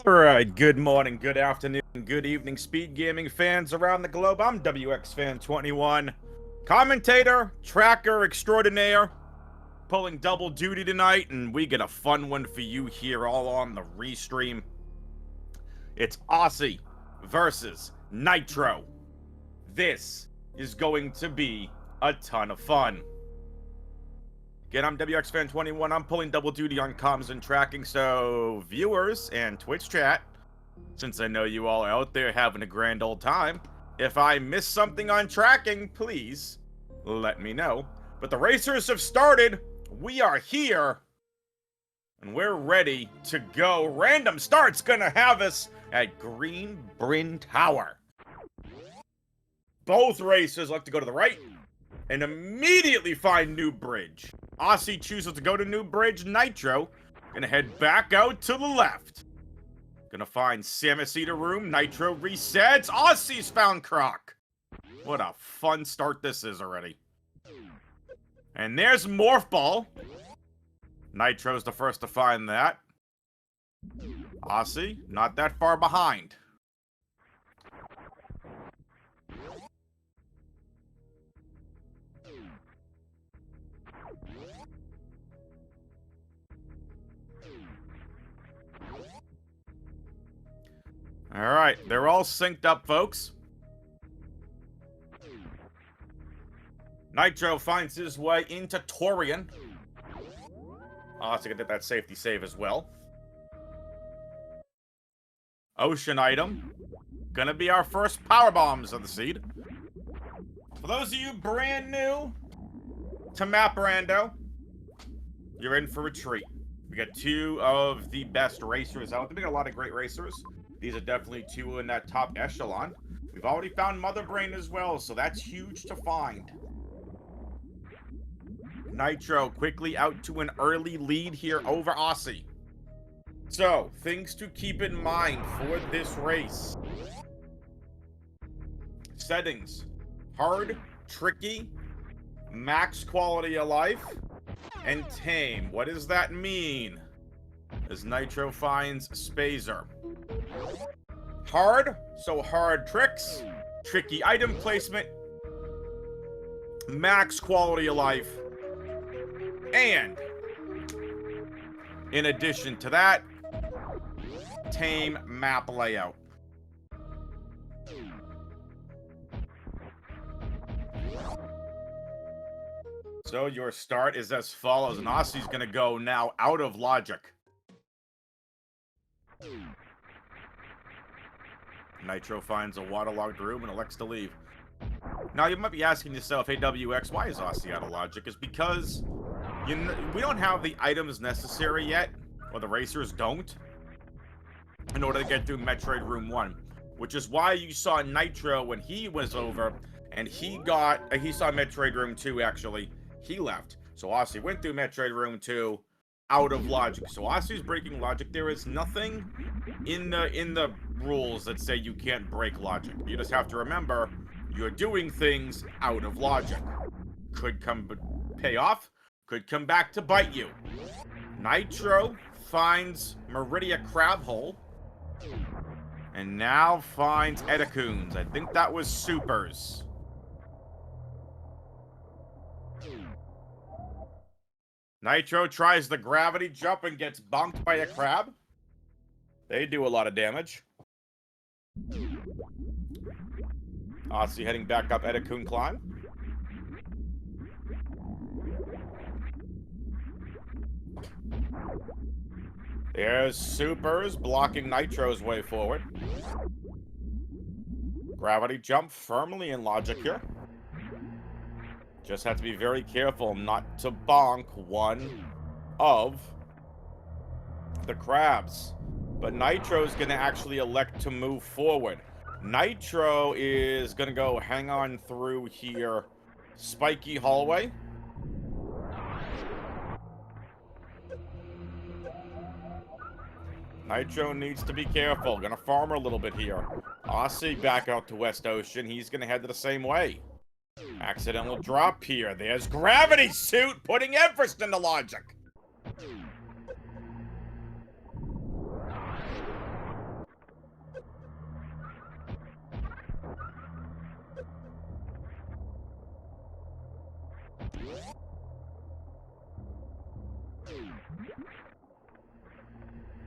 Alright, good morning, good afternoon, good evening, Speed Gaming fans around the globe. I'm WXFan21, commentator, tracker extraordinaire, pulling double duty tonight, and we get a fun one for you here all on the restream. It's Aussie versus Nitro. This is going to be a ton of fun. Again, I'm WXFan21. I'm pulling double duty on comms and tracking, so viewers and Twitch chat, since I know you all are out there having a grand old time, if I miss something on tracking, please let me know. But the racers have started. We are here, and we're ready to go. Random start's gonna have us at Green Bryn Tower. Both racers like to go to the right and immediately find New Bridge. Aussie chooses to go to New Bridge. Nitro gonna head back out to the left. Gonna find Samus Eater Room. Nitro resets. Aussie's found Croc. What a fun start this is already. And there's Morph Ball. Nitro's the first to find that. Aussie, not that far behind. Alright, they're all synced up, folks. Nitro finds his way into Torian. Aussie did that safety save as well. Ocean item. Gonna be our first power bombs of the seed. For those of you brand new to Map Rando, you're in for a treat. We got two of the best racers out. There's been a lot of great racers. These are definitely two in that top echelon. We've already found Mother Brain as well, so that's huge to find. Nitro quickly out to an early lead here over Aussie. So, things to keep in mind for this race. Settings. Hard, tricky, max quality of life, and tame. What does that mean? As Nitro finds Spazer. Hard, so hard tricks, tricky item placement, max quality of life, and in addition to that, tame map layout. So your start is as follows, and Aussie's gonna go now out of logic. Nitro finds a waterlogged room and elects to leave. Now, you might be asking yourself, hey, WX, why is Aussie out of logic? It's because we don't have the items necessary yet, or the racers don't, in order to get through Metroid Room 1. Which is why you saw Nitro when he was over, and he saw Metroid Room 2, actually. He left. So Aussie went through Metroid Room 2, out of logic. So Aussie's breaking logic. There is nothing in the rules that say you can't break logic. You just have to remember you're doing things out of logic. Could pay off, could come back to bite you. Nitro finds Meridia Crab Hole, and now finds Edacoons. I think that was Supers. Nitro tries the gravity jump and gets bonked by a crab. They do a lot of damage. Aussie heading back up Edacoon climb. There's Supers blocking Nitro's way forward. Gravity jump firmly in logic here. Just have to be very careful not to bonk one of the crabs. But Nitro's going to actually elect to move forward. Nitro is going to go hang on through here. Spiky hallway. Nitro needs to be careful. Going to farm a little bit here. Aussie back out to West Ocean. He's going to head the same way. Accidental drop here. There's Gravity Suit putting Everest into logic.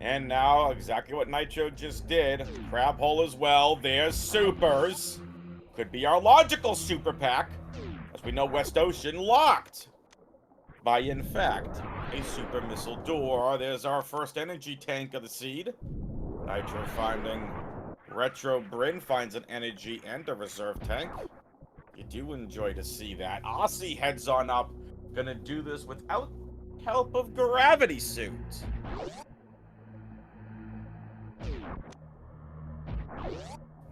And now, exactly what Nitro just did. Crab hole as well. There's supers. Could be our logical super pack. As we know, West Ocean locked by, in fact, a super missile door. There's our first energy tank of the seed. Nitro finding Retro Bryn finds an energy and a reserve tank. You do enjoy to see that. Aussie heads on up. Gonna do this without help of gravity suit.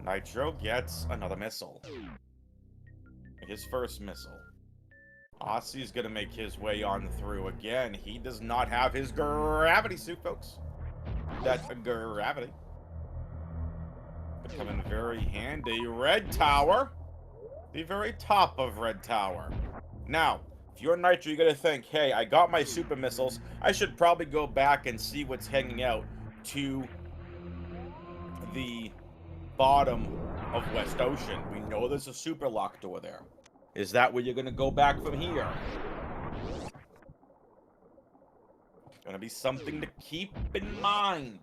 Nitro gets another missile. His first missile. Aussie's gonna make his way on through again. He does not have his gravity suit, folks. That's gravity. Becoming very handy. Red Tower. The very top of Red Tower. Now, if you're Nitro, you're gonna think, hey, I got my super missiles. I should probably go back and see what's hanging out to the bottom of West Ocean. We know there's a super lock door there. Is that where you're gonna go back from here? Gonna be something to keep in mind.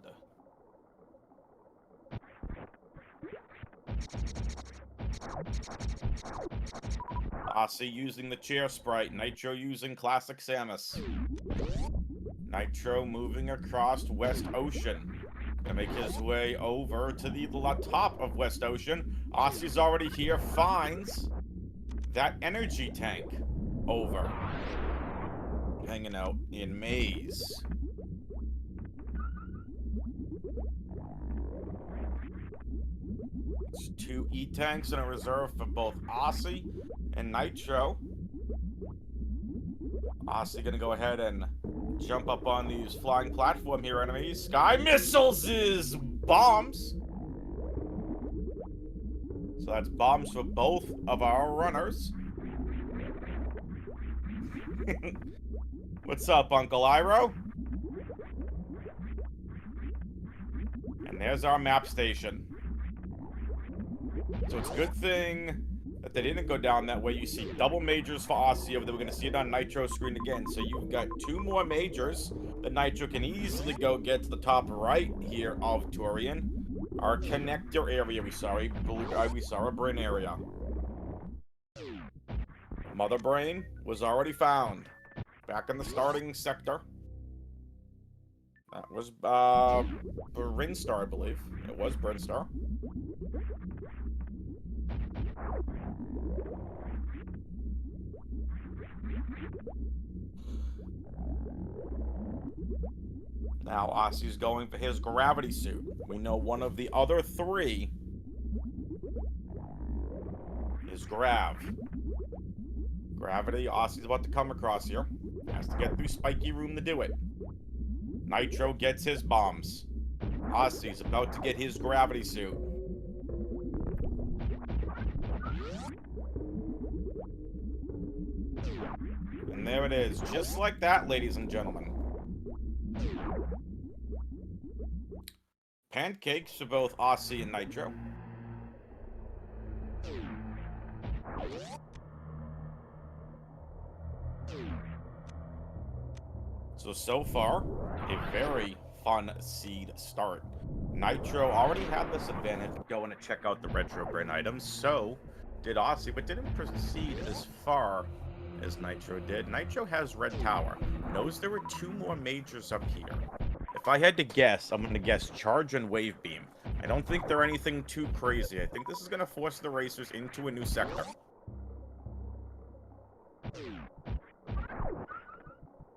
Aussie using the chair sprite. Nitro using classic Samus. Nitro moving across West Ocean. Gonna make his way over to the top of West Ocean. Aussie's already here. Finds that energy tank over. Hanging out in Maze. It's 2 E-tanks in a reserve for both Aussie and Nitro. Aussie gonna go ahead and jump up on these flying platform here, enemies. Sky missiles is bombs. So that's bombs for both of our runners. What's up, Uncle Iroh? And there's our map station. So it's a good thing that they didn't go down that way. You see double majors for Aussie over there. We're going to see it on Nitro's screen again. So you've got 2 more majors that Nitro can easily go get to the top right here of Torian. Our connector area, we saw a brain area. Mother Brain was already found. Back in the starting sector. That was Brinstar, I believe. It was Brinstar. Now Aussie's going for his gravity suit. We know one of the other 3 is Grav. Gravity, Aussie's about to come across here. Has to get through Spiky Room to do it. Nitro gets his bombs. Aussie's about to get his gravity suit. And there it is. Just like that, ladies and gentlemen. Pancakes for both Aussie and Nitro. So far, a very fun seed start. Nitro already had this advantage of going to check out the Retro Brain items, so did Aussie, but didn't proceed as far as Nitro did. Nitro has Red Tower. Knows there were 2 more majors up here. If I had to guess, I'm going to guess Charge and Wave Beam. I don't think they're anything too crazy. I think this is going to force the racers into a new sector.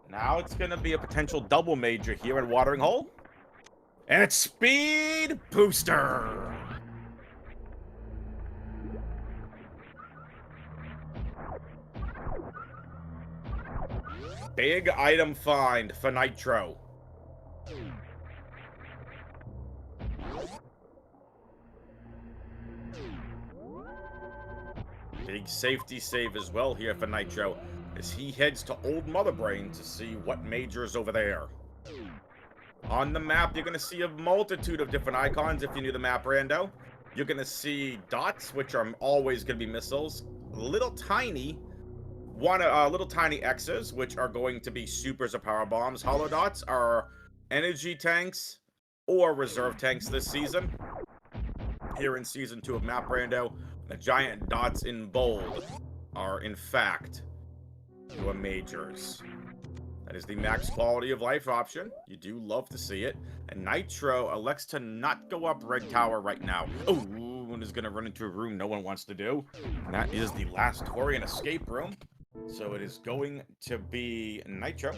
Now it's going to be a potential double major here at Watering Hole. And it's Speed Booster! Big item find for Nitro. Big safety save as well here for Nitro, as he heads to Old Mother Brain to see what major is over there. On the map, you're going to see a multitude of different icons if you knew the map, Rando. You're going to see dots, which are always going to be missiles. Little tiny X's, which are going to be supers or power bombs. Hollow dots are energy tanks or reserve tanks this season. Here in Season 2 of Map Rando, the giant dots in bold are, in fact, your majors. That is the max quality of life option. You do love to see it. And Nitro elects to not go up Red Tower right now. Oh, and is going to run into a room no one wants to do. And that is the last Torian escape room. So it is going to be Nitro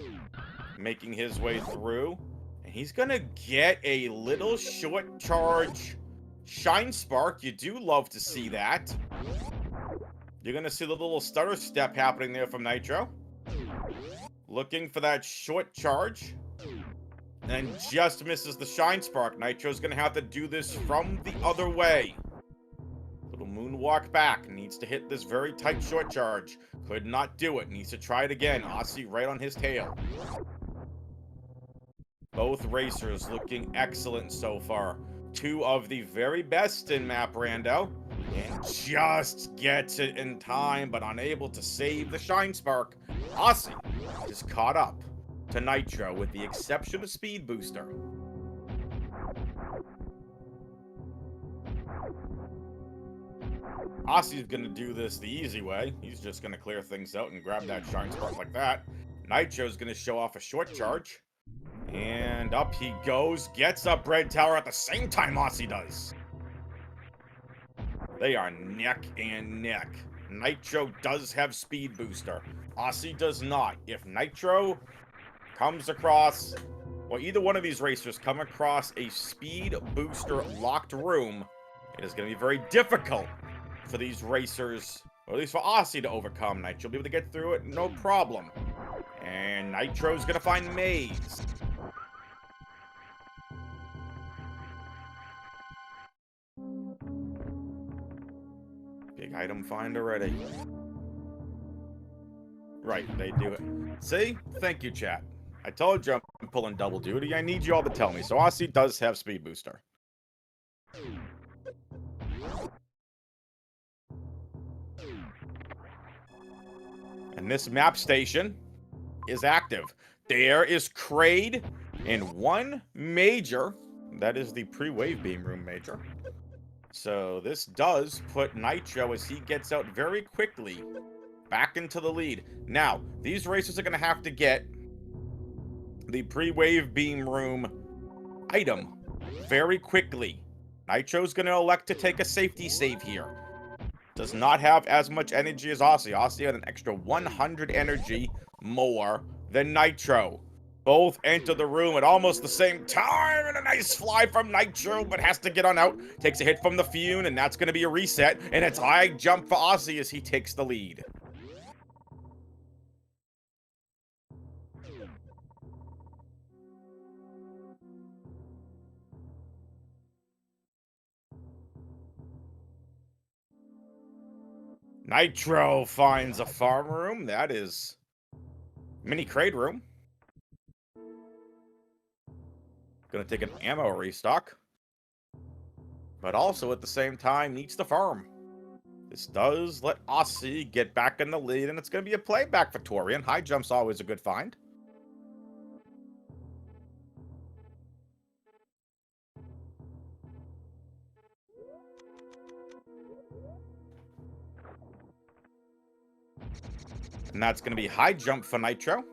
making his way through. And he's going to get a little short charge Shine Spark. You do love to see that. You're going to see the little stutter step happening there from Nitro. Looking for that short charge. And just misses the Shine Spark. Nitro's going to have to do this from the other way. Little moonwalk back. Needs to hit this very tight short charge. Could not do it. Needs to try it again. Aussie right on his tail. Both racers looking excellent so far. Two of the very best in Map Rando. And just gets it in time, but unable to save the Shine Spark. Aussie is caught up to Nitro with the exception of Speed Booster. Aussie's gonna do this the easy way. He's just gonna clear things out and grab that Shine Spark like that. Nitro's gonna show off a short charge. And up he goes. Gets up Red Tower at the same time Aussie does. They are neck and neck. Nitro does have Speed Booster. Aussie does not. If Nitro comes across, or either one of these racers come across a Speed Booster locked room, it is going to be very difficult for these racers, or at least for Aussie to overcome. Nitro will be able to get through it, no problem. And Nitro's going to find Maze. Big item find already. Right, they do it. See? Thank you, chat. I told you I'm pulling double duty. I need you all to tell me. So Aussie does have Speed Booster. And this map station is active. There is Kraid in one major. That is the pre-wave beam room major. So this does put Nitro, as he gets out very quickly, back into the lead. Now, these racers are going to have to get the pre-wave beam room item very quickly. Nitro's going to elect to take a safety save here. Does not have as much energy as Aussie. Aussie had an extra 100 energy more than Nitro. Both enter the room at almost the same time, and a nice fly from Nitro, but has to get on out. Takes a hit from the Fune, and that's going to be a reset, and it's high jump for Aussie as he takes the lead. Nitro finds a farm room. That is mini Kraid room. Gonna take an ammo restock. But also at the same time needs the farm. This does let Aussie get back in the lead, and it's gonna be a playback for Torian. High jump's always a good find. And that's gonna be high jump for Nitro.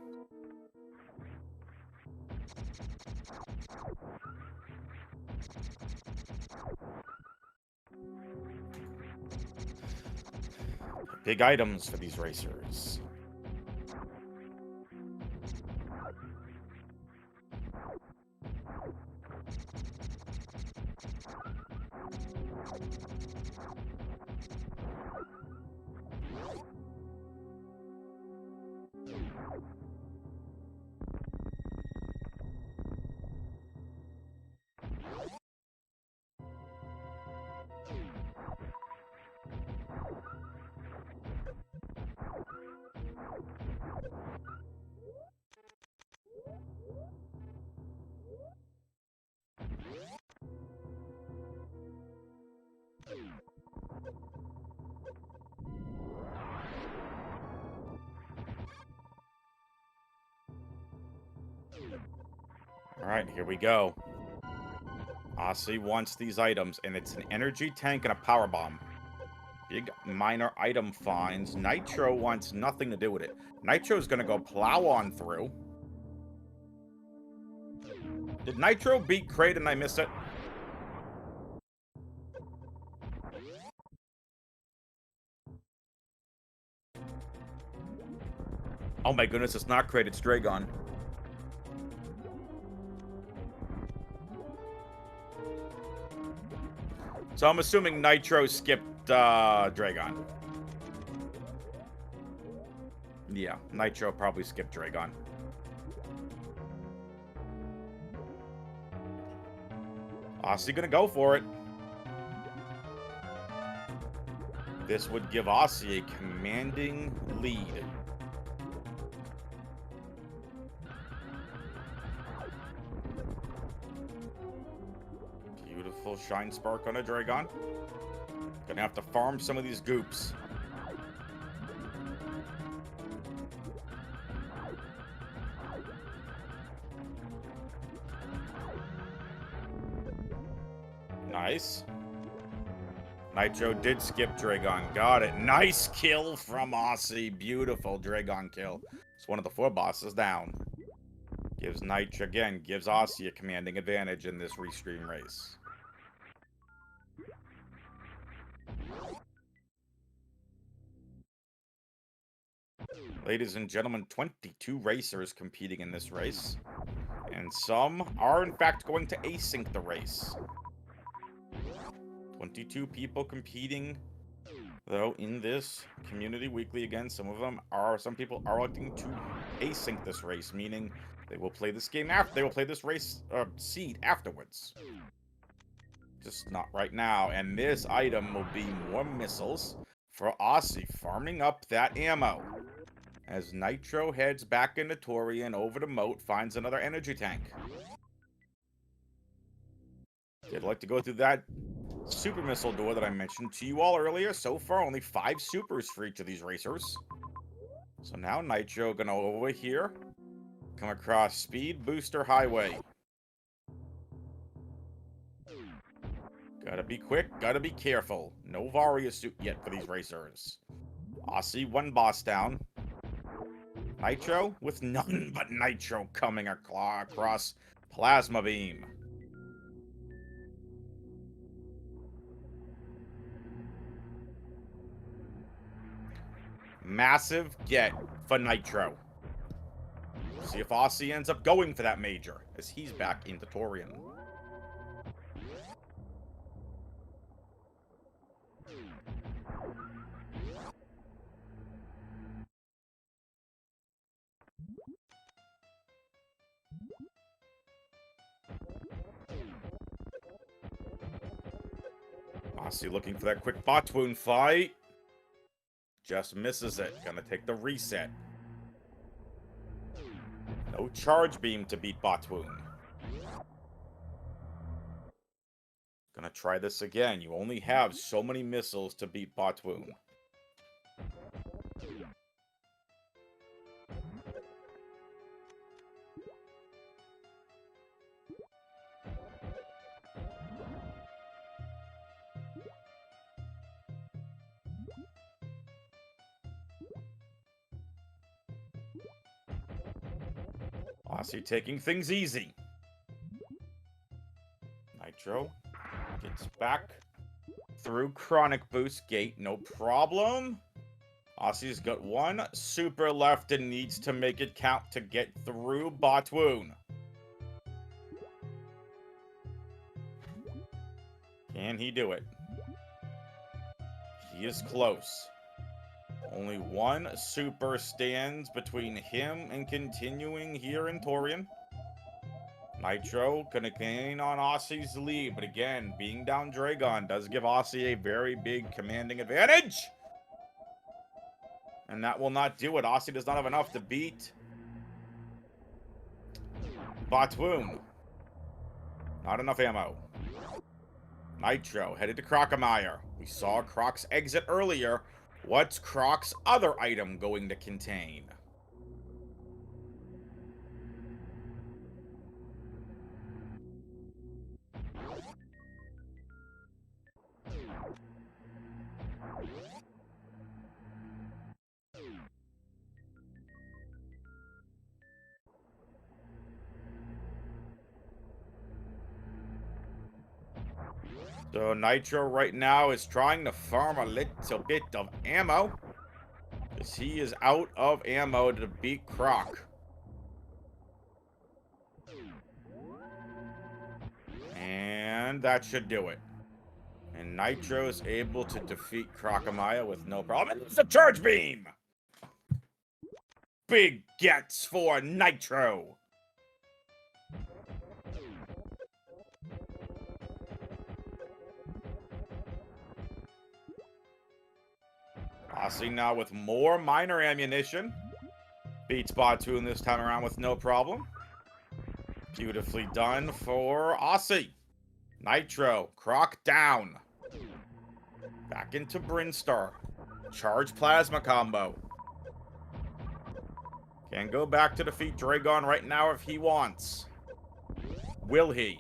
Big items for these racers. All right, here we go. Aussie wants these items, and it's an energy tank and a power bomb. Big minor item finds. Nitro wants nothing to do with it. Nitro's gonna go plow on through. Did Nitro beat Crate and I miss it? Oh my goodness, it's not Crate, it's Dragon. So I'm assuming Nitro skipped Dragon. Yeah, Nitro probably skipped Dragon. Aussie gonna go for it. This would give Aussie a commanding lead. Beautiful Shine Spark on a Dragon. Gonna have to farm some of these goops. Nice. Nitro did skip Dragon. Got it. Nice kill from Aussie. Beautiful Dragon kill. It's one of the 4 bosses down. Gives Nitro, again, gives Aussie a commanding advantage in this restream race. Ladies and gentlemen, 22 racers competing in this race. And some are, in fact, going to async the race. 22 people competing, though, in this community weekly. Again, some people are electing to async this race, meaning they will play this game after, they will play this race seed afterwards. Just not right now. And this item will be more missiles for Aussie, farming up that ammo. As Nitro heads back into Torian over to Moat, finds another energy tank. I'd like to go through that super missile door that I mentioned to you all earlier. So far, only 5 supers for each of these racers. So now Nitro gonna over here, come across Speed Booster Highway. Gotta be quick, gotta be careful. No Varia suit yet for these racers. Aussie, 1 boss down. Nitro with none but Nitro coming across Plasma Beam. Massive get for Nitro. See if Aussie ends up going for that major, as he's back into Torian. Aussie looking for that quick bot wound fight. Just misses it. Gonna take the reset. No charge beam to beat Botwoon. Gonna try this again. You only have so many missiles to beat Botwoon. Aussie taking things easy. Nitro gets back through Chronic Boost Gate, no problem. Aussie's got 1 super left and needs to make it count to get through Botwoon. Can he do it? He is close. Only 1 super stands between him and continuing here in Torian. Nitro gonna gain on Aussie's lead, but again, being down Dragon does give Aussie a very big commanding advantage. And that will not do it. Aussie does not have enough to beat Botwoon. Not enough ammo. Nitro headed to Crocomire. We saw Croc's exit earlier. What's Croc's other item going to contain? So Nitro right now is trying to farm a little bit of ammo, because he is out of ammo to beat Croc. And that should do it. And Nitro is able to defeat Crocamaya with no problem. And it's a charge beam! Big gets for Nitro. Aussie now with more minor ammunition. Beats Batoon this time around with no problem. Beautifully done for Aussie. Nitro, Croc down. Back into Brinstar. Charge Plasma combo. Can go back to defeat Dragon right now if he wants. Will he?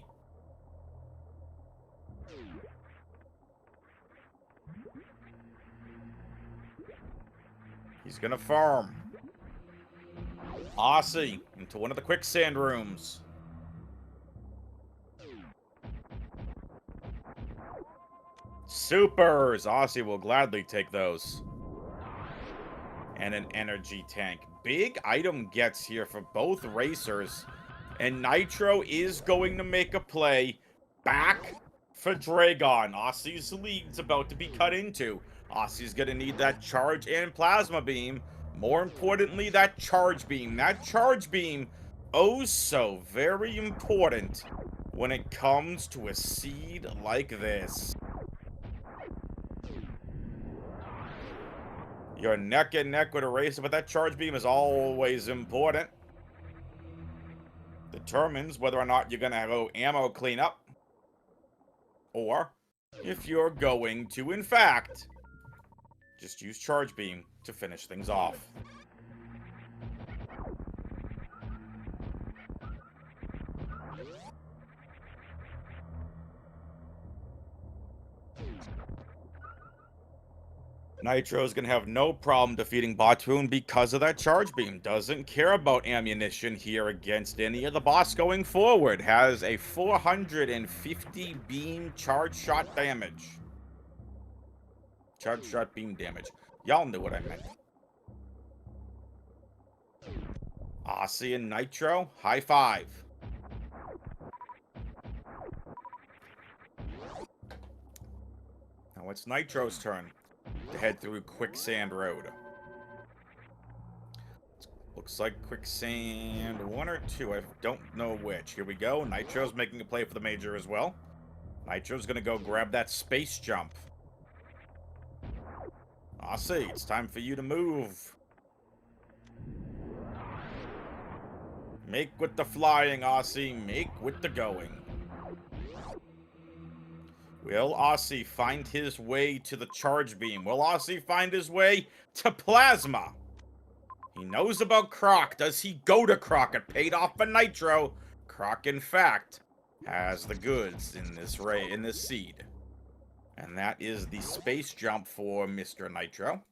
He's gonna farm. Aussie into one of the quicksand rooms. Supers! Aussie will gladly take those. And an energy tank. Big item gets here for both racers. And Nitro is going to make a play back for Dragon. Aussie's lead's about to be cut into. Aussie's going to need that charge and plasma beam. More importantly, that charge beam. That charge beam, oh so very important when it comes to a seed like this. You're neck and neck with a racer, but that charge beam is always important. Determines whether or not you're going to go ammo cleanup, or if you're going to, in fact, just use charge beam to finish things off. Nitro's gonna have no problem defeating Batoon because of that charge beam. Doesn't care about ammunition here against any of the boss going forward. Has a 450 beam charge shot damage. Charge shot beam damage. Y'all knew what I meant. Aussie and Nitro, high five. Now it's Nitro's turn to head through Quicksand Road. Looks like Quicksand 1 or 2. I don't know which. Here we go. Nitro's making a play for the major as well. Nitro's gonna go grab that space jump. Aussie, it's time for you to move. Make with the flying, Aussie. Make with the going. Will Aussie find his way to the charge beam? Will Aussie find his way to plasma? He knows about Croc. Does he go to Croc? It paid off for Nitro. Croc, in fact, has the goods in this seed. And that is the space jump for Mr. Nitro.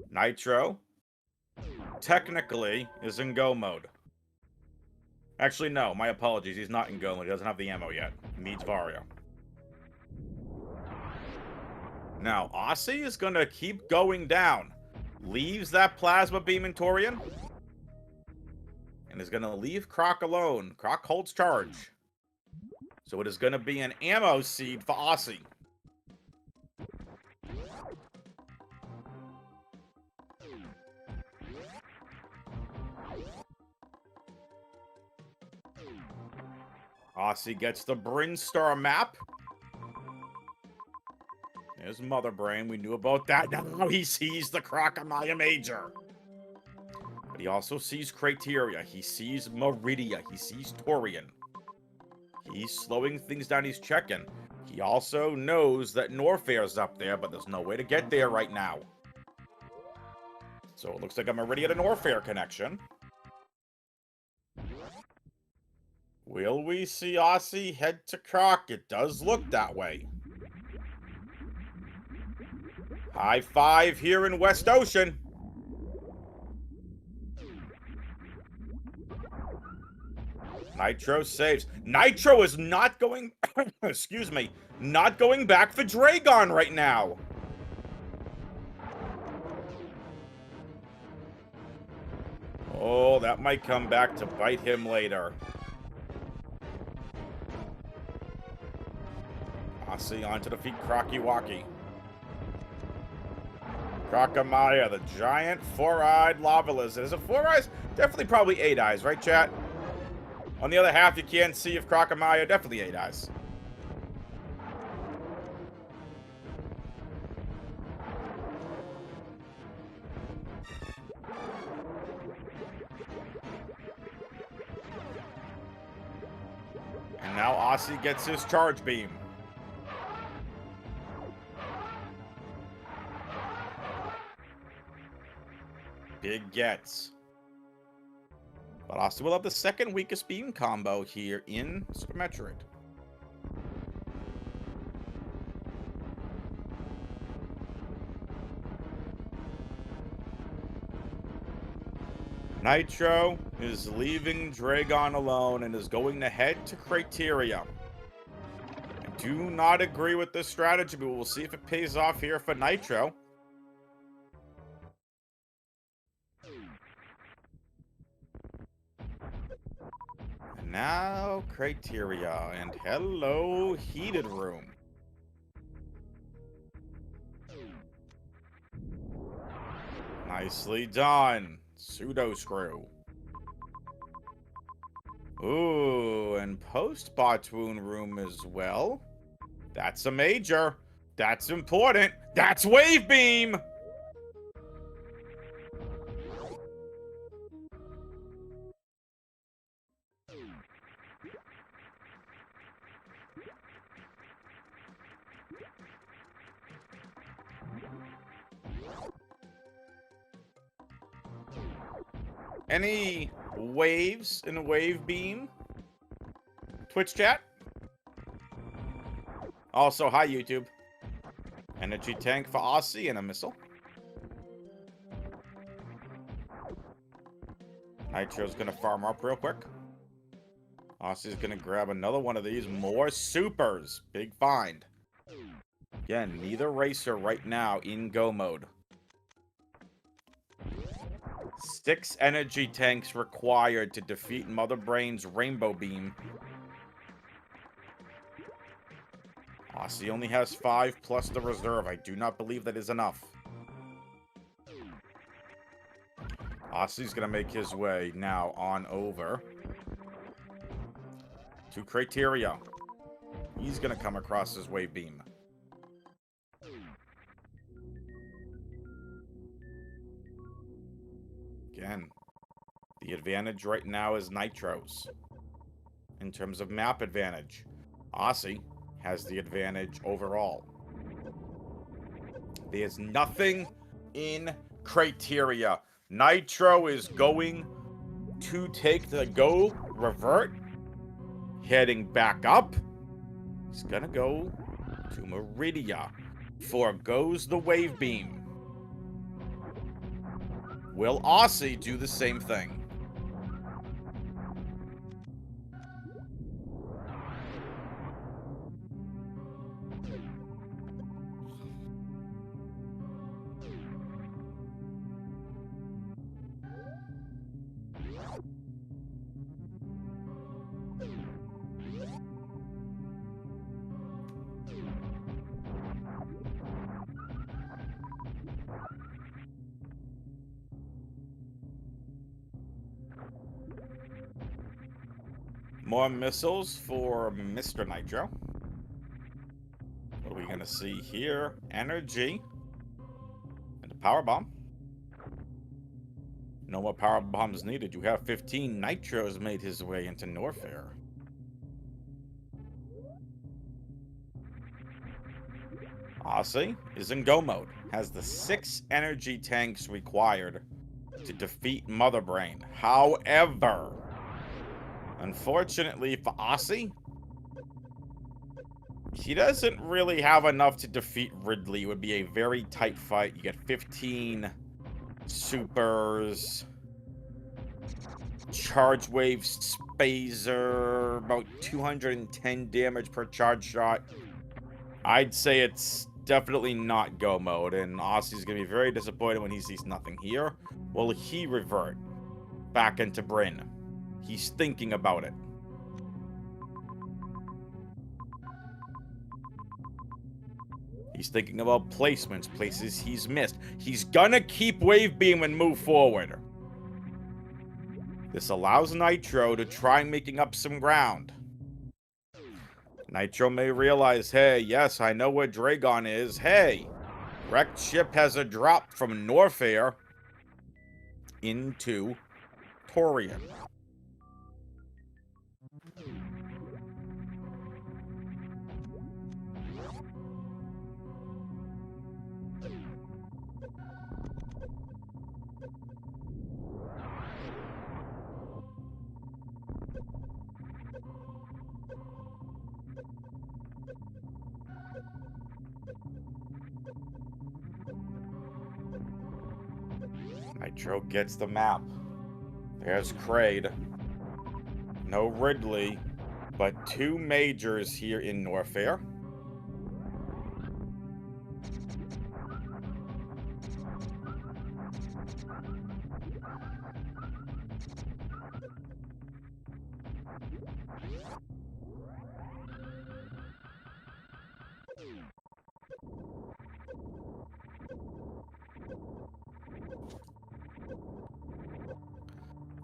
Nitro, technically, is in go mode. Actually, no, my apologies. He's not in go mode. He doesn't have the ammo yet. He needs Vario. Now, Aussie is going to keep going down. Leaves that plasma beam in Torian. And is going to leave Croc alone. Croc holds charge. So it is going to be an ammo seed for Aussie. Aussie gets the Brinstar map. There's Mother Brain. We knew about that. Now he sees the Crocamaya Major. But he also sees Crateria. He sees Meridia. He sees Torian. He's slowing things down. He's checking. He also knows that Norfair's up there, but there's no way to get there right now. So it looks like a Meridia to Norfair connection. Will we see Aussie head to Croc? It does look that way. High five here in West Ocean. Nitro saves. Nitro is not going, excuse me, not going back for Dragon right now. Oh, that might come back to bite him later. Aussie on to defeat Crocky-Walkie. Crocomaya, the giant four-eyed lava lizard. Is it four eyes? Definitely probably 8 eyes, right, chat? On the other half, you can't see if Crocomaya, definitely 8 eyes. And now Aussie gets his charge beam. Big gets. But Aussie will have the second weakest beam combo here in Super Metroid. Nitro is leaving Dragon alone and is going to head to Criteria. I do not agree with this strategy, but we'll see if it pays off here for Nitro. And now Criteria, and hello, Heated Room. Nicely done. Pseudo screw. Ooh, and post-Botwoon room as well. That's a major. That's important. That's Wave Beam! Any waves in a Wave Beam? Twitch chat? Also, hi YouTube. Energy tank for Aussie and a missile. Nitro's gonna farm up real quick. Aussie's gonna grab another one of these. More supers. Big find. Again, neither racer right now in go mode. 6 energy tanks required to defeat Mother Brain's Rainbow Beam. Aussie only has 5 plus the reserve. I do not believe that is enough. Aussie's gonna make his way now on over to Criteria. He's gonna come across his Wave Beam. Again, the advantage right now is Nitro's. In terms of map advantage, Aussie has the advantage overall. There's nothing in Criteria. Nitro is going to take the go revert, heading back up. He's gonna go to Meridia. Forgoes the Wave Beam. Will Aussie do the same thing? More missiles for Mr. Nitro. What are we going to see here? Energy. And a power bomb. No more power bombs needed. You have 15. Nitro's made his way into Norfair. Aussie is in go mode. Has the 6 energy tanks required to defeat Mother Brain. However, unfortunately for Aussie, He doesn't really have enough to defeat Ridley. It would be a very tight fight. You get 15 supers, charge wave spazer, about 210 damage per charge shot. I'd say it's definitely not go mode, and Aussie's gonna be very disappointed when he sees nothing here. Will he revert back into Bryn? He's thinking about it. He's thinking about placements, places he's missed. He's gonna keep Wave Beam and move forward. This allows Nitro to try making up some ground. Nitro may realize, hey, yes, I know where Dragon is. Hey, wrecked ship has a drop from Norfair into Torian. Nitro gets the map. There's Kraid. No Ridley, but 2 majors here in Norfair.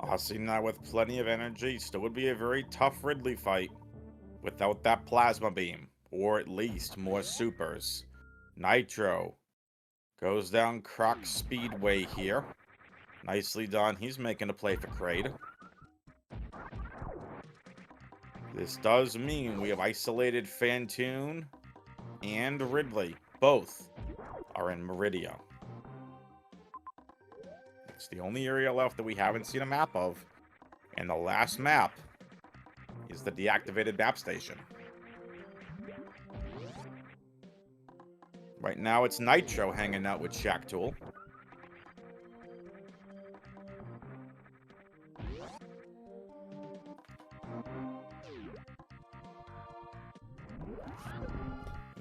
Aussie now with plenty of energy. Still would be a very tough Ridley fight without that plasma beam, or at least more supers. Nitro goes down Croc Speedway here. Nicely done. He's making a play for Kraid. This does mean we have isolated Fantoon and Ridley. Both are in Meridia. It's the only area left that we haven't seen a map of. And the last map is the deactivated map station. Right now it's Nitro hanging out with Shack Tool.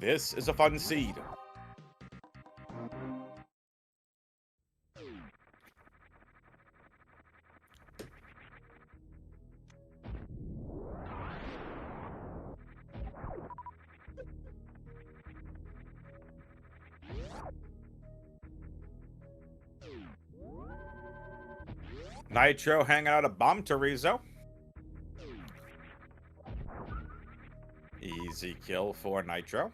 This is a fun seed. Nitro hanging out a bomb Torizo. Easy kill for Nitro.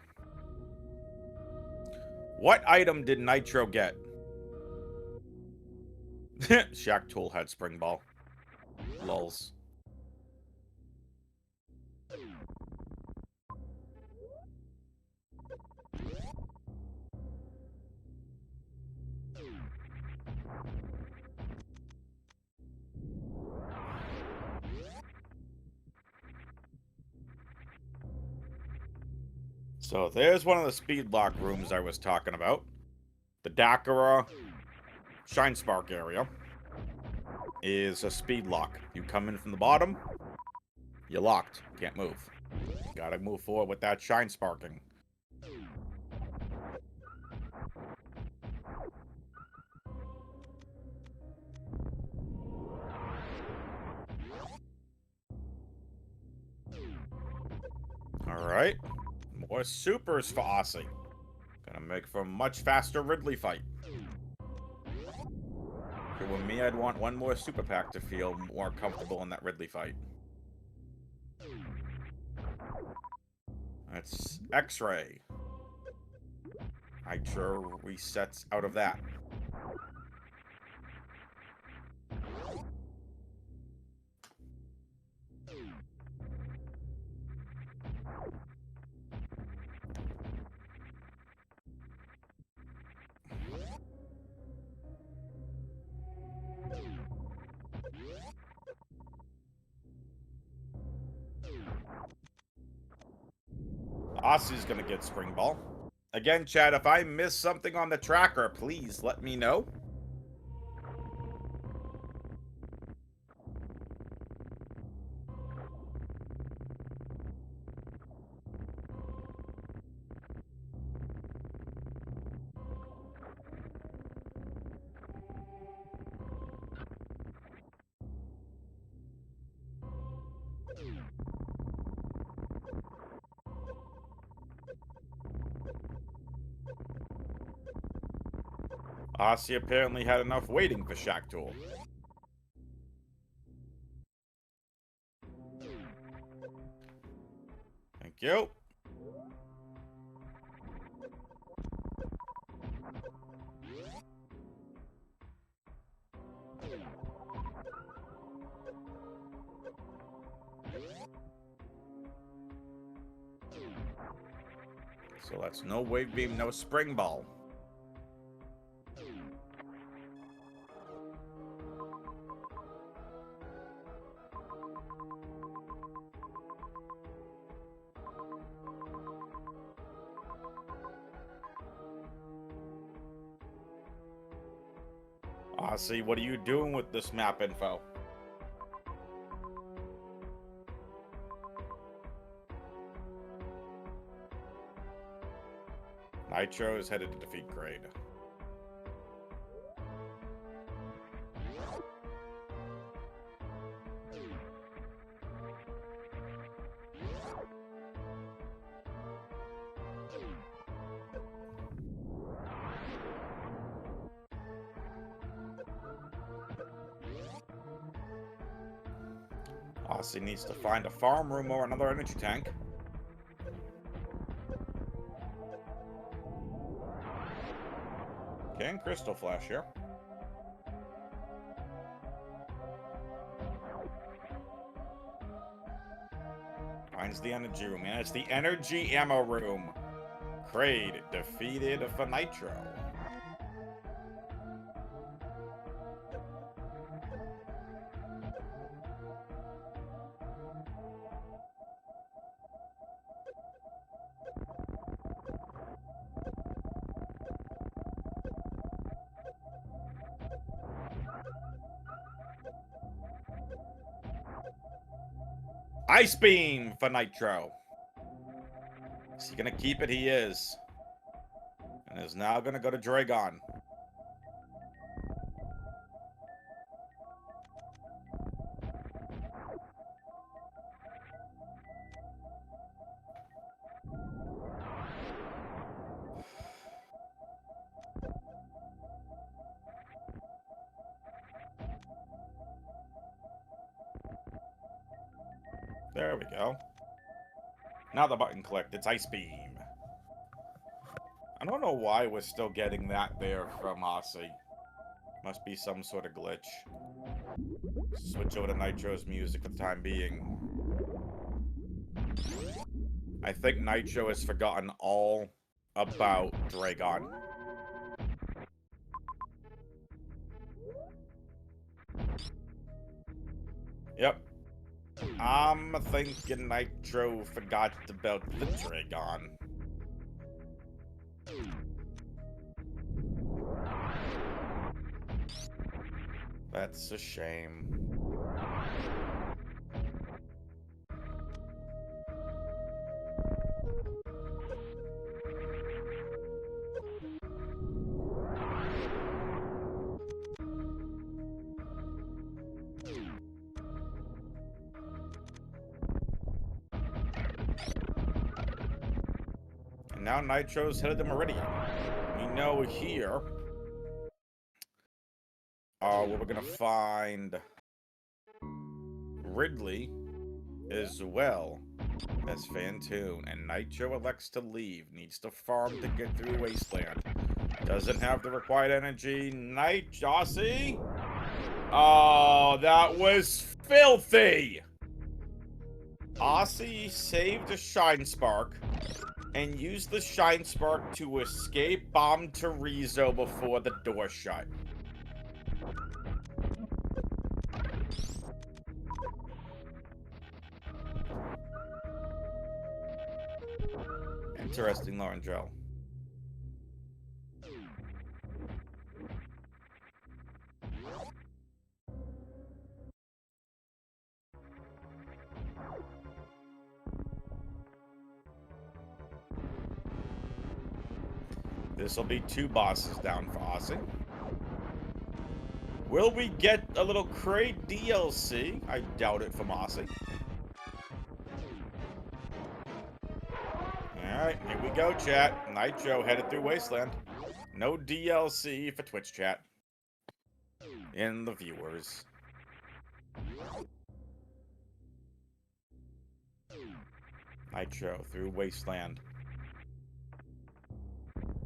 What item did Nitro get? Shack Tool had Spring Ball. Lulz. So there's one of the speed lock rooms I was talking about. The Dakara Shine Spark area is a speed lock. You come in from the bottom, you're locked. Can't move. You gotta move forward with that Shine Sparking. Alright. More supers for Aussie. Gonna make for a much faster Ridley fight. If it were me, I'd want one more super pack to feel more comfortable in that Ridley fight. That's X-Ray. Nitro resets out of that. Asu's gonna get Spring Ball. Again, chat, if I miss something on the tracker, please let me know. Asi apparently had enough waiting for Shack Tool. Thank you. So that's no Wave Beam, no Spring Ball. Asi, what are you doing with this map info? Nitro is headed to defeat Grade. Asi needs to find a farm room or another energy tank. Okay, and Crystal Flash here. Finds the energy room, and it's the energy ammo room. Kraid defeated for Nitro. Ice Beam for Nitro. Is he gonna keep it? He is. And is now gonna go to Dragon. There we go. Now the button clicked. It's Ice Beam. I don't know why we're still getting that there from Asi. Must be some sort of glitch. Switch over to Nitro's music for the time being. I think Nitro has forgotten all about Dragon. Yep. I'm thinking Nitro forgot about the Dragon. That's a shame. And now Nitro's headed to Meridian. We know here where we're gonna find Ridley as well as Fantoon. And Nitro elects to leave. Needs to farm to get through Wasteland. Doesn't have the required energy. Asi? Oh, that was filthy! Asi saved a Shine Spark and used the Shine Spark to escape Bomb Terizo before the door shut. Interesting, Lauren Joe. This will be 2 bosses down for Aussie. Will we get a little crate DLC? I doubt it from Aussie. Alright, here we go, chat. Nitro headed through Wasteland. No DLC for Twitch chat. And the viewers. Nitro through Wasteland.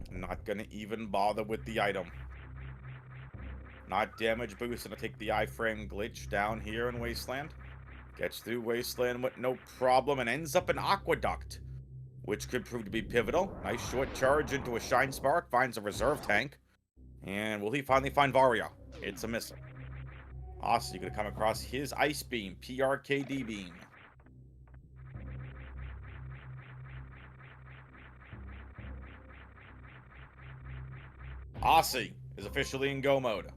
Not gonna even bother with the item. Not damage boost, gonna take the iframe glitch down here in Wasteland. Gets through Wasteland with no problem and ends up in Aqueduct, which could prove to be pivotal. Nice short charge into a Shine Spark, finds a reserve tank. And will he finally find Varia? It's a missile. Aussie gonna come across his Ice Beam, PRKD Beam. Aussie is officially in go mode.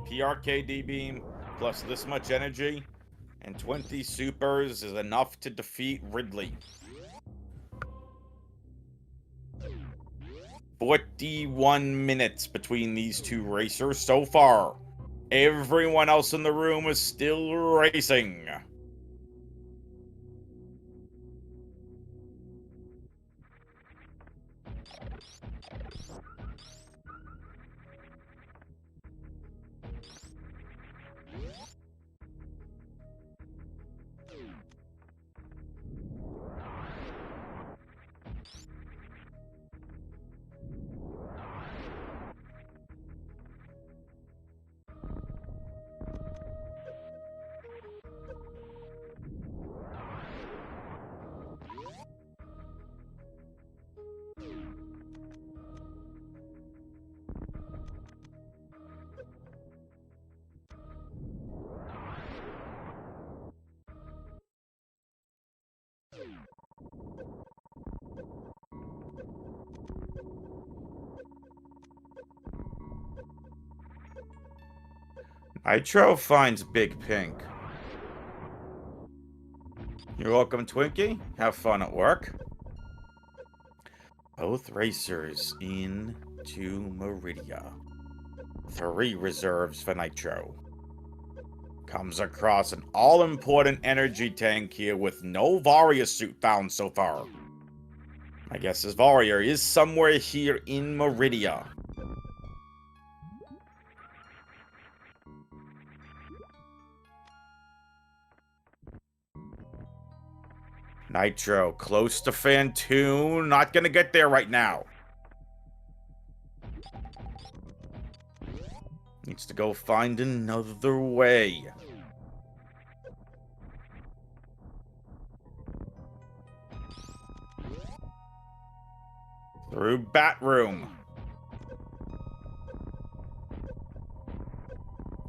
PRKD Beam plus this much energy and 20 supers is enough to defeat Ridley. 41 minutes between these 2 racers so far. Everyone else in the room is still racing. Nitro finds Big Pink. You're welcome, Twinkie. Have fun at work. Both racers into Meridia. 3 reserves for Nitro. Comes across an all-important energy tank here with no Varia suit found so far. My guess is Varia is somewhere here in Meridia. Nitro, close to Fantoon. Not gonna get there right now. Needs to go find another way. Through Bat Room.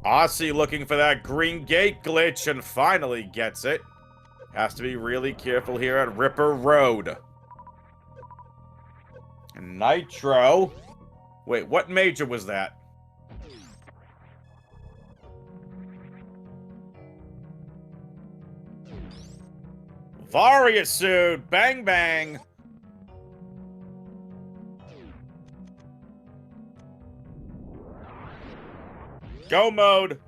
Aussie looking for that green gate glitch and finally gets it. Has to be really careful here at Ripper Road. Nitro. Wait, what major was that? Varia suit. Bang, bang. Go mode.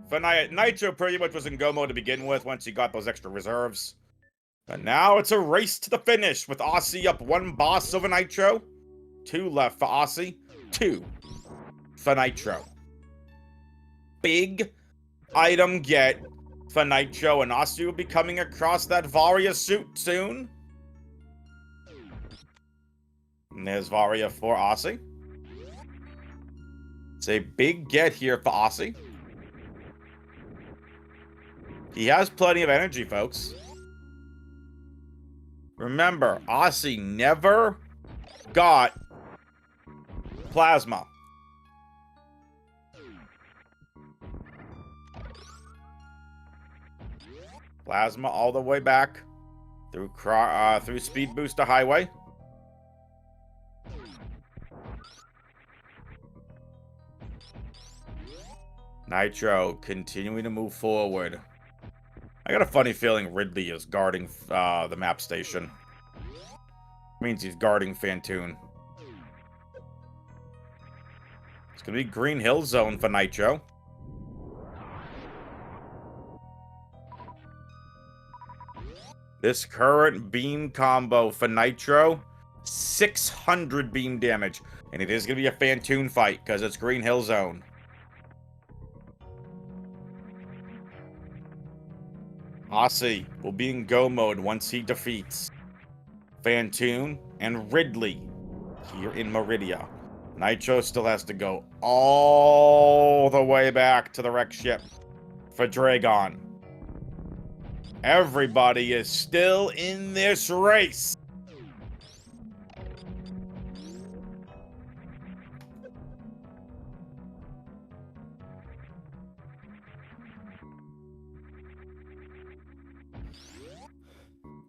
For Nitro pretty much was in go mode to begin with once he got those extra reserves. But now it's a race to the finish with Aussie up 1 boss over Nitro. 2 left for Aussie. 2 for Nitro. Big item get for Nitro, and Aussie will be coming across that Varia suit soon. And there's Varia for Aussie. It's a big get here for Aussie. He has plenty of energy, folks. Remember, Aussie never got plasma. Plasma all the way back Through speed booster highway. Nitro continuing to move forward. I got a funny feeling Ridley is guarding the map station. Means he's guarding Fantoon. It's gonna be Green Hill Zone for Nitro. This current beam combo for Nitro, 600 beam damage. And it is gonna be a Fantoon fight, because it's Green Hill Zone. Aussie will be in go mode once he defeats Fantoon and Ridley here in Meridia. Nitro still has to go all the way back to the wreck ship for Dragon. Everybody is still in this race.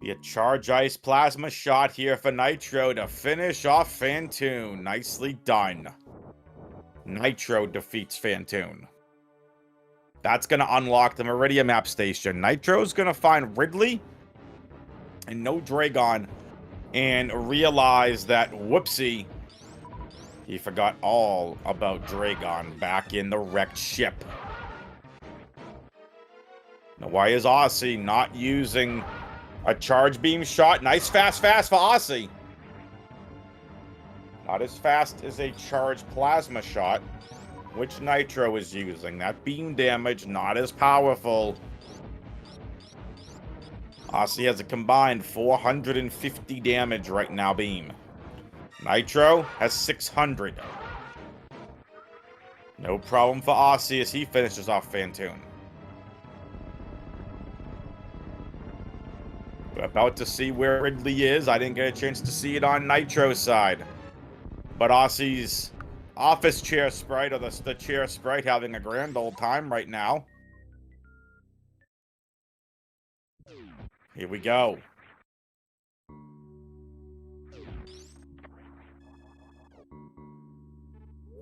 Be a Charge Ice Plasma shot here for Nitro to finish off Fantoon. Nicely done. Nitro defeats Fantoon. That's going to unlock the Meridia map station. Nitro's going to find Ridley and no Dragon and realize that, whoopsie, he forgot all about Dragon back in the wrecked ship. Now, why is Aussie not using a charge beam shot? Nice fast for Aussie. Not as fast as a charge plasma shot, which Nitro is using. That beam damage, not as powerful. Aussie has a combined 450 damage right now, beam. Nitro has 600. No problem for Aussie as he finishes off Fantoon. We're about to see where Ridley is. I didn't get a chance to see it on Nitro's side. But Aussie's office chair sprite, or the chair sprite, having a grand old time right now. Here we go.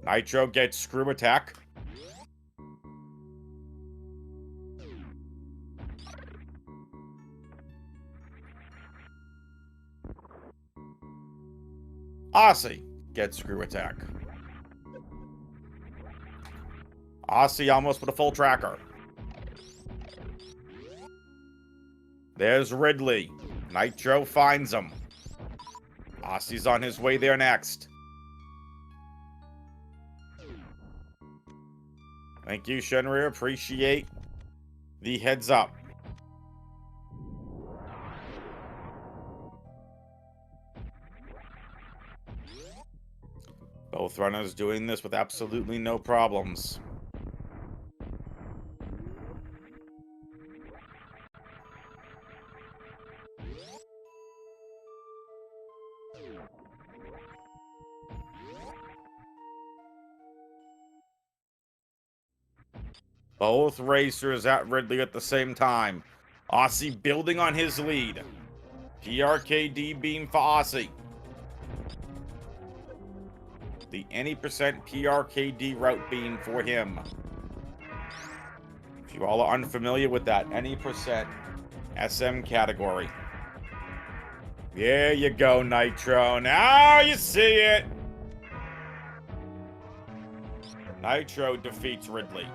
Nitro gets screw attack. Aussie gets screw attack. Aussie almost with a full tracker. There's Ridley. Nitro finds him. Aussie's on his way there next. Thank you, Shenrir. Appreciate the heads up. Both runners doing this with absolutely no problems. Both racers at Ridley at the same time. Aussie building on his lead. PRKD beam for Aussie. The any percent PRKD route beam for him. If you all are unfamiliar with that, any percent SM category. There you go, Nitro. Now you see it. Nitro defeats Ridley.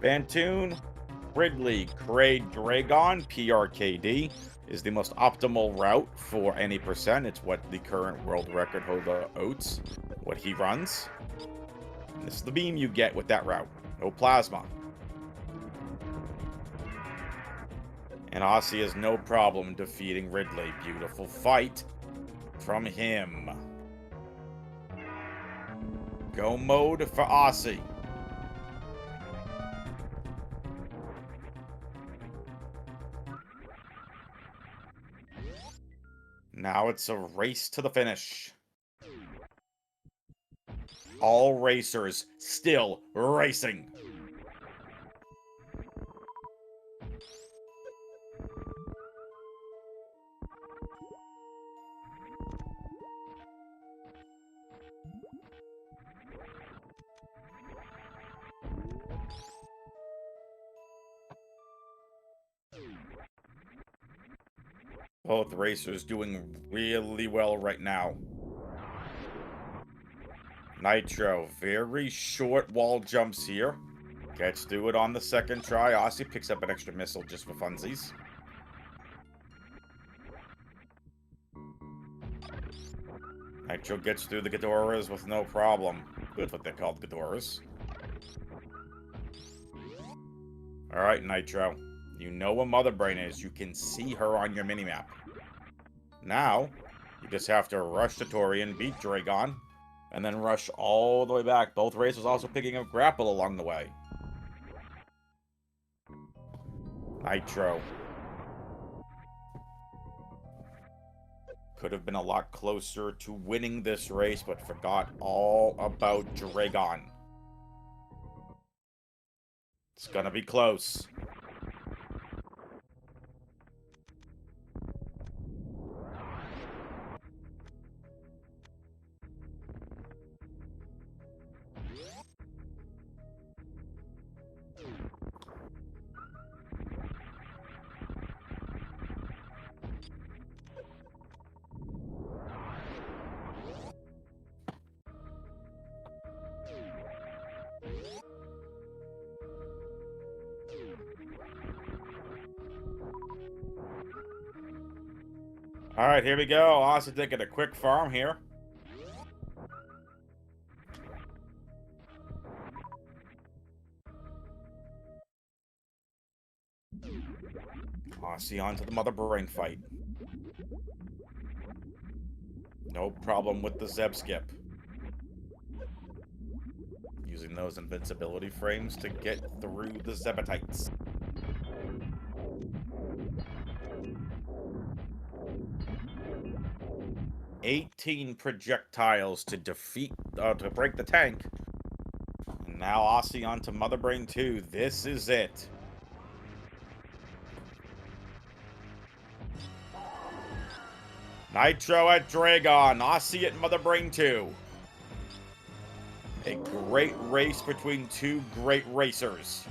Fantoon, Ridley, Kraid, Dragon, PRKD is the most optimal route for any percent. It's what the current world record holder Oates, what he runs. And this is the beam you get with that route. No plasma. And Aussie has no problem defeating Ridley. Beautiful fight from him. Go mode for Aussie. Now it's a race to the finish. All racers still racing. Both racers doing really well right now. Nitro, very short wall jumps here. Gets through it on the second try. Aussie picks up an extra missile just for funsies. Nitro gets through the Ghidorahs with no problem. That's what they're called, Ghidorahs. Alright, Nitro. You know where Mother Brain is. You can see her on your minimap. Now, you just have to rush to Torian, beat Dragon, and then rush all the way back. Both racers also picking up grapple along the way. Nitro. Could have been a lot closer to winning this race, but forgot all about Dragon. It's gonna be close. Alright, here we go. Austin taking a quick farm here. Aussie onto the Mother Brain fight. No problem with the Zeb skip. Using those invincibility frames to get through the Zebatites. $18 projectiles to to break the tank. And now Aussie onto Mother Brain 2. This is it. Nitro at Dragon. Aussie at Mother Brain 2. A great race between two great racers.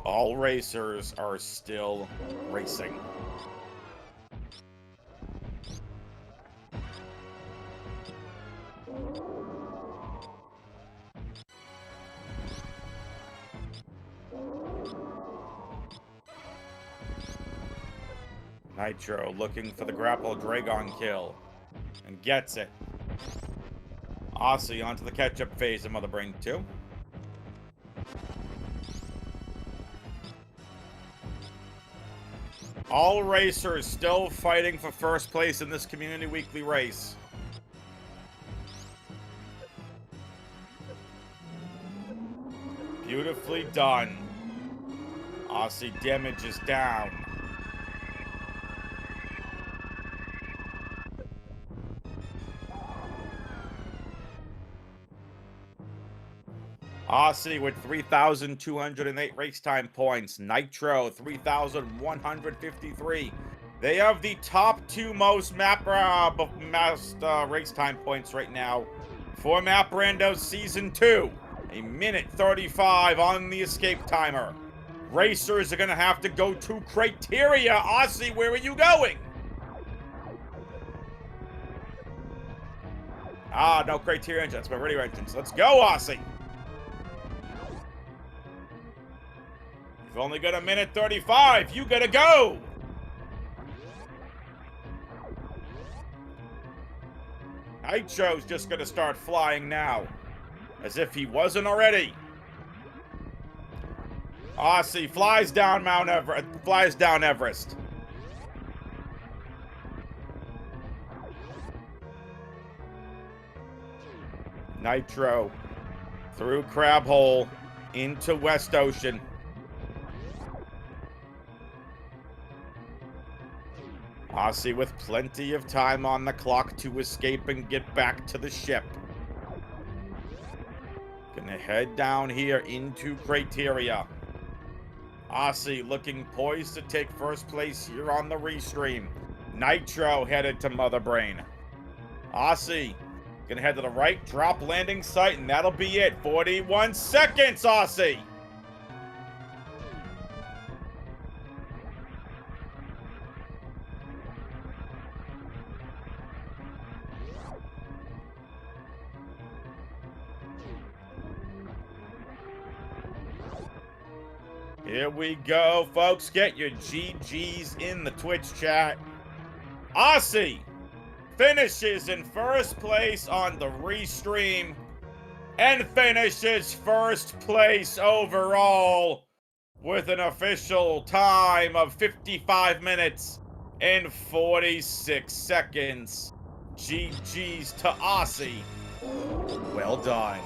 All racers are still racing. Nitro looking for the grapple Dragon kill and gets it. Aussie onto the catch-up phase of Mother Brain 2. All racers still fighting for first place in this Community Weekly race. Beautifully done. Aussie damage is down. Aussie with 3,208 race time points. Nitro, 3,153. They have the top two most race time points right now for Map Rando Season 2. A minute 35 on the escape timer. Racers are going to have to go to Criteria. Aussie, where are you going? Ah, no Criteria engines, but radio engines. Let's go, Aussie. You've only got a minute 35. You gotta go. Nitro's just gonna start flying now. As if he wasn't already. Aussie flies down Everest. Nitro through Crab Hole into West Ocean. Aussie with plenty of time on the clock to escape and get back to the ship. head down here into Criteria. Aussie looking poised to take first place here on the restream. Nitro headed to Mother Brain. Aussie gonna head to the right, drop landing site, and that'll be it. 41 seconds, Aussie! Here we go, folks. Get your GGs in the Twitch chat. Aussie finishes in first place on the restream and finishes first place overall with an official time of 55 minutes and 46 seconds. GGs to Aussie. Well done.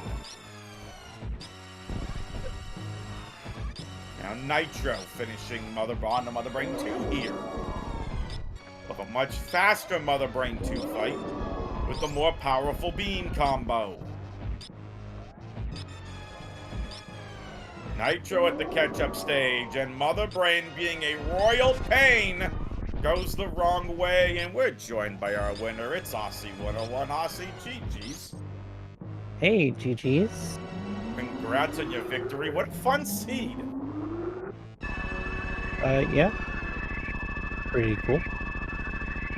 Now Nitro finishing on the Mother Brain 2 here. With a much faster Mother Brain 2 fight with the more powerful beam combo. Nitro at the catch-up stage, and Mother Brain, being a royal pain, goes the wrong way, and we're joined by our winner. It's Aussie 101. Aussie, GG's. Hey, GG's. Congrats on your victory. What a fun seed. Yeah. Pretty cool.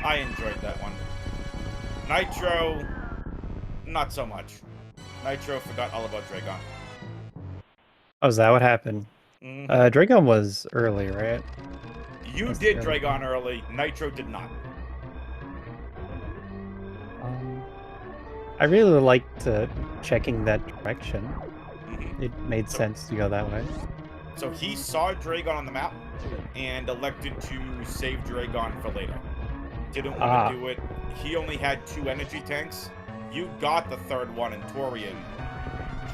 I enjoyed that one. Nitro, not so much. Nitro forgot all about Dragon. Oh, is that what happened? Mm-hmm. Dragon was early, right? You did Dragon early. Nitro did not. I really liked checking that direction. Mm-hmm. It made sense to go that way. So he saw Dragon on the map and elected to save Dragon for later. Didn't want to do it. He only had 2 energy tanks. You got the 3rd one in Torian.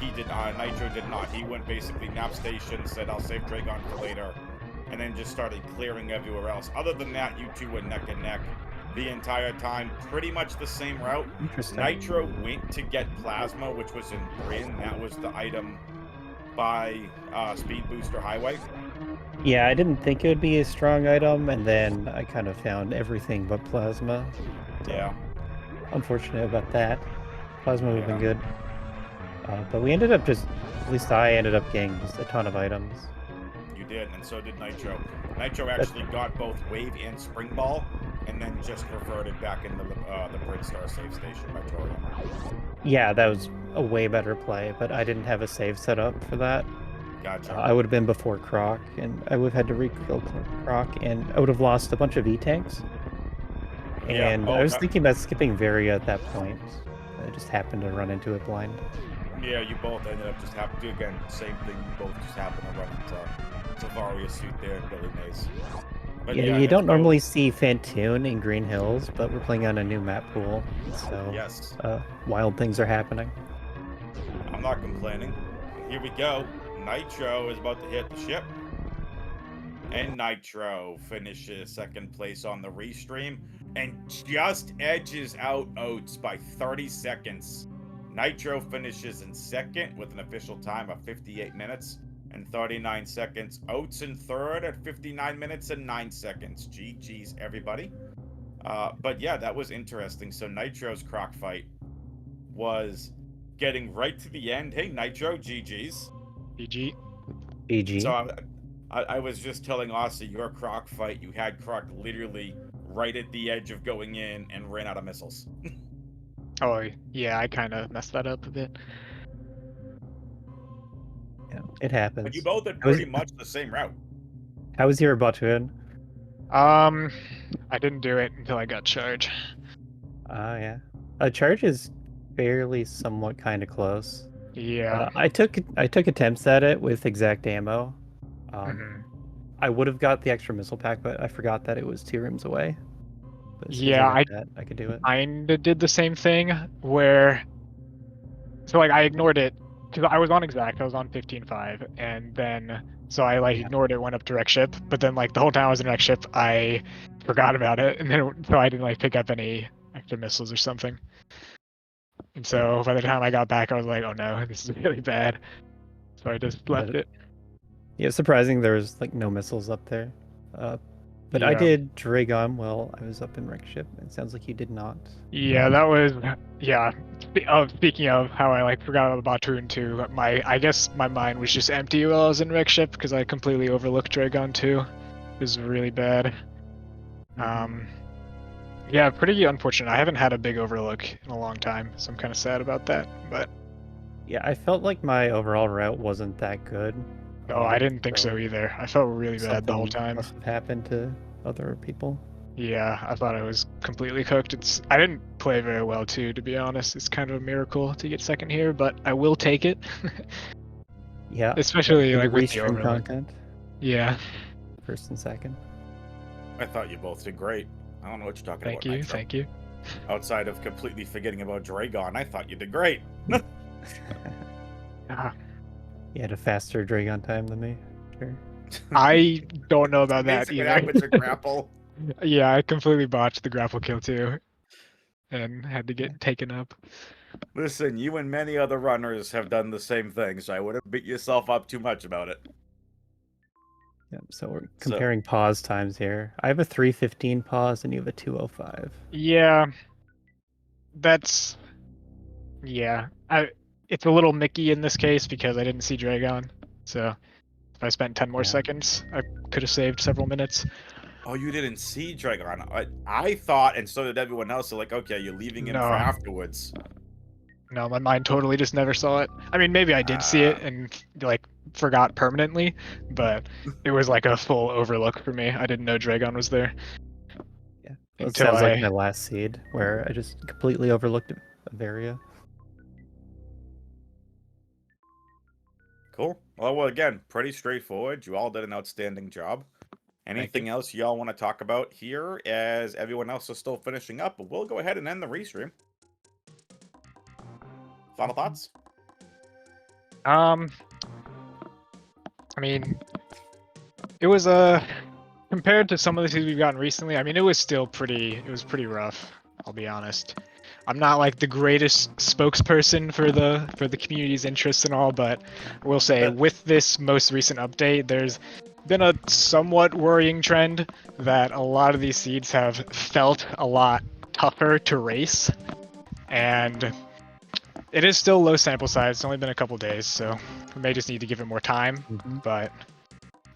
He did Nitro did not. He went basically nap station, said I'll save Dragon for later, and then just started clearing everywhere else. Other than that, you two went neck and neck the entire time. Pretty much the same route. Interesting. Nitro went to get Plasma, which was in Bryn. That was the item by Speed Booster Highway. Yeah, I didn't think it would be a strong item, and then I kind of found everything but Plasma. Yeah. Unfortunate about that. Plasma would have been good. But we ended up at least I ended up getting just a ton of items. You did, and so did Nitro. Nitro actually got both Wave and Spring Ball, and then just reverted back into the Bridstar save station by Torian. Yeah, that was a way better play, but I didn't have a save set up for that. Gotcha. I would have been before Croc, and I would have had to re-kill Croc, and I would have lost a bunch of E-tanks. And I was thinking about skipping Varia at that point. I just happened to run into it blind. Yeah, you both ended up just happening to, again, same thing, you both just happened to run into Tavaria suit there and Billy Mays. But yeah, you don't normally see Fantoon in Green Hills, but we're playing on a new map pool, so yes. Wild things are happening. I'm not complaining. Here we go. Nitro is about to hit the ship. And Nitro finishes 2nd place on the restream and just edges out Oats by 30 seconds. Nitro finishes in 2nd with an official time of 58 minutes and 39 seconds. Oats in 3rd at 59 minutes and 9 seconds. GG's, everybody. But yeah, that was interesting. So Nitro's Croc fight was getting right to the end. Hey, Nitro, GG's. GG. GG. So I was just telling Aussie, your Croc fight, you had Croc literally right at the edge of going in and ran out of missiles. Oh, yeah, I kind of messed that up a bit. Yeah, it happens. But you both had pretty much the same route. How was your Batuan? I didn't do it until I got charge. Yeah. A charge is fairly somewhat kind of close. Yeah. I took attempts at it with exact ammo. I would have got the extra missile pack, but I forgot that it was 2 rooms away. But yeah, I could do it. I kinda did the same thing where, so like I ignored it because I was on exact, I was on 15.5, and then so I ignored it, went up to wreck ship, but then like the whole time I was in wreck ship, I forgot about it, and then so I didn't pick up any extra missiles or something. And so by the time I got back, I was like, oh no, this is really bad. So I just left it. Yeah, surprising there was like no missiles up there. But I Yeah. did Dragon while I was up in wreck ship. It sounds like you did not. Yeah, that was yeah. Speaking of how I like forgot about Toon 2, I guess my mind was just empty while I was in wreck ship because I completely overlooked Dragon 2. It was really bad. Yeah, pretty unfortunate. I haven't had a big overlook in a long time, so I'm kind of sad about that. But Yeah, I felt like my overall route wasn't that good. no, I didn't think so either. I felt really bad the whole something time. must have happened to other people. Yeah, I thought I was completely cooked. I didn't play very well too, to be honest. It's kind of a miracle to get second here, but I will take it. Yeah, Especially for like the with the restream overlook. content, Yeah. first and second. I thought you both did great. I don't know what you're talking Thank about. you, Nitro. thank you. Outside of completely forgetting about Dragon, I thought you did great. Ah, You had a faster Dragon time than me. Sure. I don't know It's about that amazing what either. happens at grapple. Yeah, I completely botched the grapple kill too, and had to get taken up. Listen, you and many other runners have done the same thing, so I wouldn't beat yourself up too much about it. Yeah, so we're So- comparing pause times here. I have a 3:15 pause and you have a 2:05. Yeah, that's yeah. It's a little Mickey in this case because I didn't see Dragon. So if I spent 10 more Yeah. seconds, I could have saved several minutes. Oh, you didn't see Dragon. I thought, and so did everyone else, so like, okay, you're leaving him for No. afterwards. No, my mind totally just never saw it. I mean, maybe I did see it and like forgot permanently, but it was like a full overlook for me. I didn't know Dragon was there Yeah. Well, it until sounds like I. my last seed where I just completely overlooked Avaria. Cool. Well, again, pretty straightforward. You all did an outstanding job. Anything else y'all want to talk about here as everyone else is still finishing up? But we'll go ahead and end the restream. Final thoughts? I mean, it was compared to some of the seeds we've gotten recently. I mean, it was pretty rough. I'll be honest. I'm not like the greatest spokesperson for the community's interests and all, but I will say with this most recent update, there's been a somewhat worrying trend that a lot of these seeds have felt a lot tougher to race, and it is still low sample size. It's only been a couple days, so we may just need to give it more time, but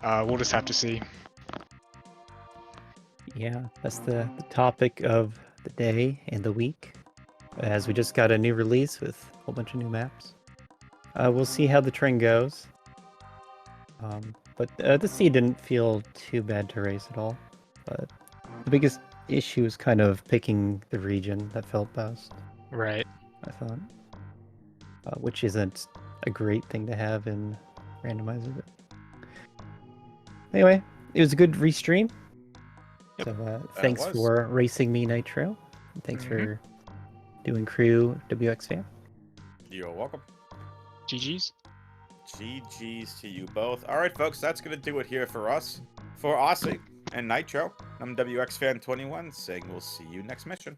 we'll just have to see. Yeah, that's the topic of the day and the week, as we just got a new release with a whole bunch of new maps. We'll see how the train goes. But the sea didn't feel too bad to race at all. But the biggest issue is kind of picking the region that felt best, Right. I thought. Which isn't a great thing to have in randomizer. But anyway, it was a good restream. Yep, So thanks was. for racing me, Nitro. And thanks for doing crew WX Fan. You're welcome. GG's. GG's to you both. All right, folks, that's going to do it here for us. For Aussie and Nitro, I'm WX Fan 21 saying we'll see you next mission.